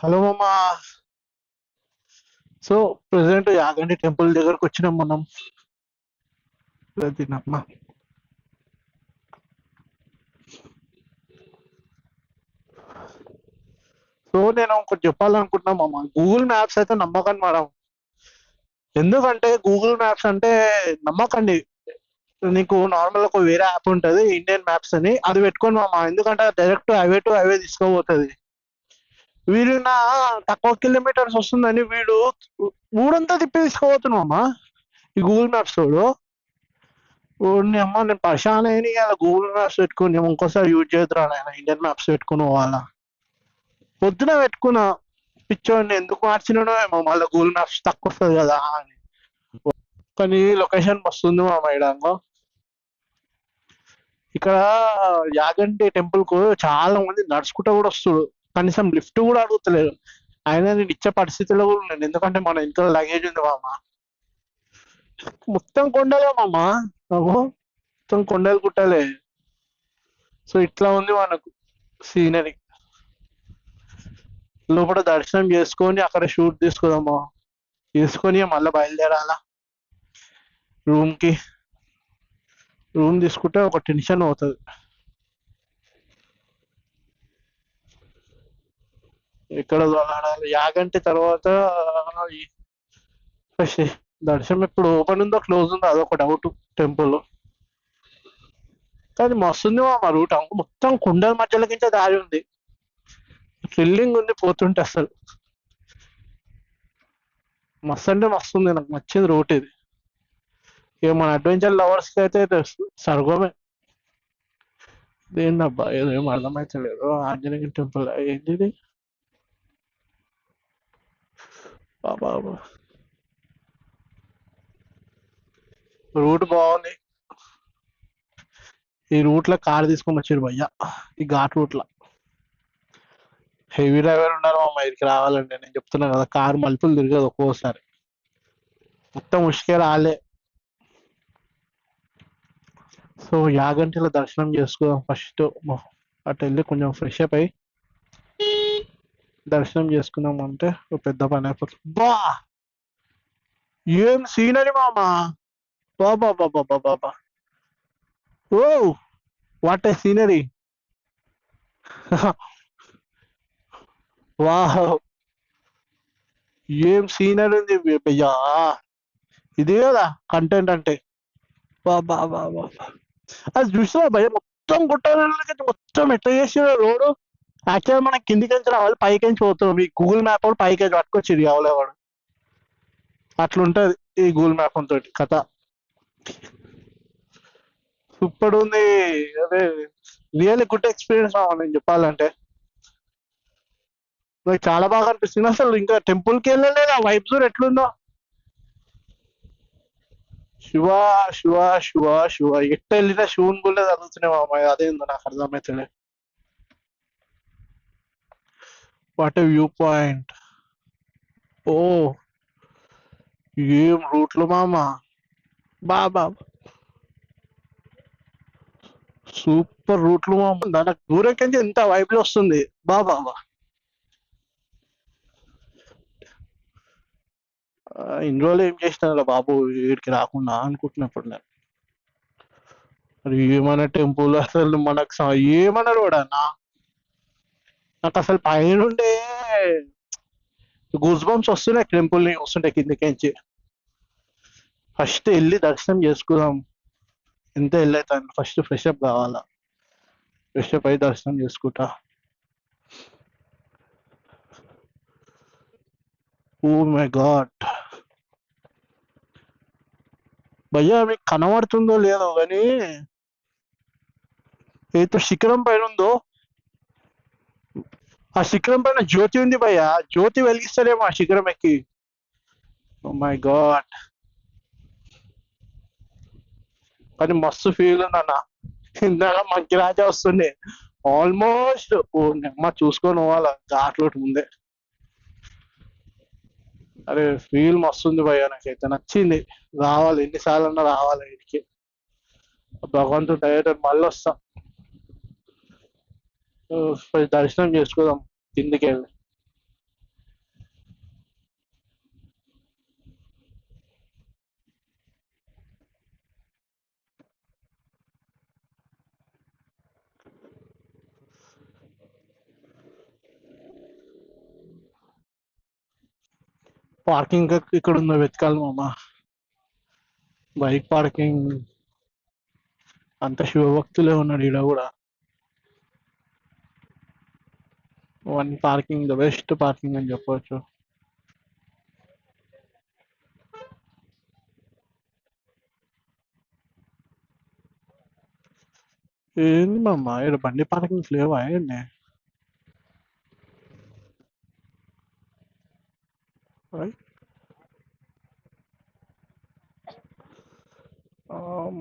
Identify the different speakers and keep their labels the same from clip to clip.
Speaker 1: Hello మామ. So present Yaganti temple దగ్గరకు వచ్చినాం మనం. తినమ్మా. సో నేను ఒకటి చెప్పాలనుకుంటున్నా మామ, గూగుల్ మ్యాప్స్ అయితే నమ్మకండి మేడం. ఎందుకంటే గూగుల్ మ్యాప్స్ అంటే నమ్మకండి. నీకు నార్మల్ ఒక వేరే యాప్ ఉంటుంది ఇండియన్ మ్యాప్స్ అని, అది పెట్టుకోండి మామ. ఎందుకంటే డైరెక్ట్ హైవే టు హైవే తీసుకుపోతుంది. వీడు నా తక్కువ కిలోమీటర్స్ వస్తుందని వీడు ఊరంతా తిప్పి తీసుకుపోతున్నావు మామ ఈ గూగుల్ మ్యాప్స్ తోడు. ఓడిని అమ్మ, నేను పరిశాన్ అయిన ఇలా గూగుల్ మ్యాప్స్ పెట్టుకుని ఇంకోసారి యూజ్ చేద్దురా నాయన, ఇండియన్ మ్యాప్స్ పెట్టుకుని పోవాలా. పొద్దున పెట్టుకున్నా, పిచ్చోడిని ఎందుకు మార్చినానో ఏమో, మళ్ళీ గూగుల్ మ్యాప్స్ తక్కువ వస్తుంది కదా అని. కానీ లొకేషన్ వస్తుంది మా మైడాంగో. ఇక్కడ యాగంటి టెంపుల్ కు చాలా మంది నడుచుకుంటూ కూడా వస్తుడు, కనీసం లిఫ్ట్ కూడా అడుగుతలేరు. అయినా నేను ఇచ్చే పరిస్థితిలో కూడా ఉన్నాను, ఎందుకంటే మన ఇంట్లో లగేజ్ ఉంది మామ. మొత్తం కొండలే మామ, బాబు, మొత్తం కొండలు గుట్టలే. సో ఇట్లా ఉంది మనకు సీనరీ. లోపల దర్శనం చేసుకొని అక్కడ షూట్ తీసుకుందామా, తీసుకొని మళ్ళీ బయలుదేరాలా రూమ్ కి. రూమ్ తీసుకుంటే ఒక టెన్షన్ అవుతుంది. ఎక్కడ దొరలాడాలి యాగంటి తర్వాత. ఈ ఫస్ట్ దర్శనం ఎప్పుడు ఓపెన్ ఉందో క్లోజ్ ఉందో అదొక డౌట్ టెంపుల్. కానీ మస్తుంది మా రూట్, మొత్తం కొండల మధ్యలోకించే దారి ఉంది. థ్రిల్లింగ్ ఉంది పోతుంటే అసలు. మస్తు అంటే మస్తు ఉంది, నాకు నచ్చింది రూట్ ఇది. ఇక మన అడ్వెంచర్ లవర్స్ కి అయితే ఇది స్వర్గమే. ఏంటబ్బా ఏదో ఏం అర్థమైతలేదు. ఆంజనేయ టెంపుల్ ఏంటి ఇది? బాబా, రూట్ బాగుంది. ఈ రూట్ లో కార్ తీసుకొని వచ్చారు భయ్య, ఈ ఘాట్ రూట్ లో. హెవీ డ్రైవర్ ఉన్నారు మా ఇక్కడికి రావాలంటే. నేను చెప్తున్నా కదా, కార్ మలుపులు తిరగదు ఒక్కోసారి, మొత్తం ఉసుకే రాలే. సో యాగంటిలో దర్శనం చేసుకుందాం ఫస్ట్. అటు వెళ్ళి కొంచెం ఫ్రెష్ అప్ అయి దర్శనం చేసుకుందాం అంటే ఒక పెద్ద పని అయిపోతుంది. బా, ఏం సీనరీ మామా. బాబా బాబా బాబా బాబా, oh what a scenery. Wow, ఏం సీనరీ ఉంది భయ్యా. ఇది కదా కంటెంట్ అంటే. బాబా బాబా, అది చూసినా భయ, మొత్తం గుట్టాలకి మొత్తం ఎట్లా చేసిన రోడ్డు. యాక్చువల్ మనం కిందికి నుంచి రావాలి, పైకి నుంచి పోతాం. ఈ గూగుల్ మ్యాప్ వాడు పైకి పట్టుకొచ్చి కావాలేవాడు. అట్లుంటది ఈ గూగుల్ మ్యాప్ తోటి కథ. సూపర్ ఉంది. అదే రియల్లీ గుడ్ ఎక్స్పీరియన్స్ నేను చెప్పాలంటే. నాకు చాలా బాగా అనిపిస్తుంది. అసలు ఇంకా టెంపుల్ కి వెళ్ళలేదు, ఆ వైబ్ జోన్ ఎట్లుందో. శివ శివ శివ శివ, ఎట్ట వెళ్ళినా శివుని గుళ్ళే చదువుతున్నావు అమ్మాయి, అదేందో నాకు అర్థమైతలే. What a view point. Oh, ఏం రూట్లు మామ. బాబా, సూపర్ రూట్లు మామ. నాకు దూరం కంటే ఎంత వైబ్లో వస్తుంది. బాబా, ఇన్ని రోజులు ఏం చేసినారా బాబు వీడికి రాకుండా అనుకుంటున్నప్పుడు నేను. మరి ఏమన్నా టెంపుల్ అసలు మనకు ఏమన్నారు కూడా నాకు అసలు పైనుండే గూస్ బంప్స్ వస్తున్నాయి టెంపుల్ ని వస్తుంటే కిందకించి. ఫస్ట్ వెళ్ళి దర్శనం చేసుకుందాం. ఎంత వెళ్ళైతాను, ఫస్ట్ ఫ్రెష్ అప్ కావాలా. ఫ్రెష్ అప్ అయి దర్శనం చేసుకుంటా. ఓ మై గాడ్ భయ్యా, మీకు కనబడుతుందో లేదో కానీ ఏదో శిఖరం పైన ఉందో, ఆ శిఖరం పైన జ్యోతి ఉంది భయ్యా. జ్యోతి వెలిగిస్తారేమో ఆ శిఖరం ఎక్కి. ఓ మై గాడ్, కానీ మస్తు ఫీల్ ఉంది అన్న. ఇందాక మంచి రాజా వస్తుండే, ఆల్మోస్ట్ ఓ అమ్మ చూసుకొని పోవాలా ఘాట్ రోడ్ ముందే. అరే ఫీల్ మస్తుంది భయ్యా, నాకైతే నచ్చింది. రావాలి, ఎన్నిసార్లు అన్నా రావాలి ఇంటికి. భగవంతుడు దయతో మళ్ళీ వస్తా. దర్శనం చేసుకుందాం కిందికి వెళ్ళి. పార్కింగ్ ఇక్కడ ఉందో వెతకాలి మామ. బైక్ పార్కింగ్ అంత శివభక్తులే ఉన్నాడు ఈడ కూడా. One parking the best parking అని చెప్పవచ్చు. ఏంది మామ ఇక్కడ బండి పార్కింగ్స్ లేవా ఏంటి? రైట్.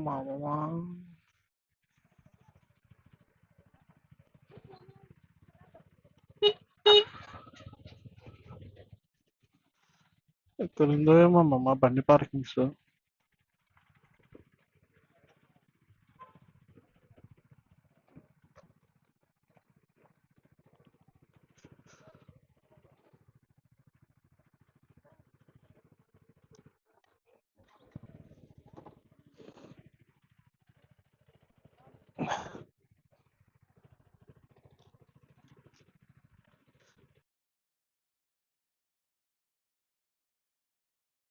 Speaker 1: మామ ఇక్కడ ఉందో ఏమో మామ బండి పార్కింగ్స్.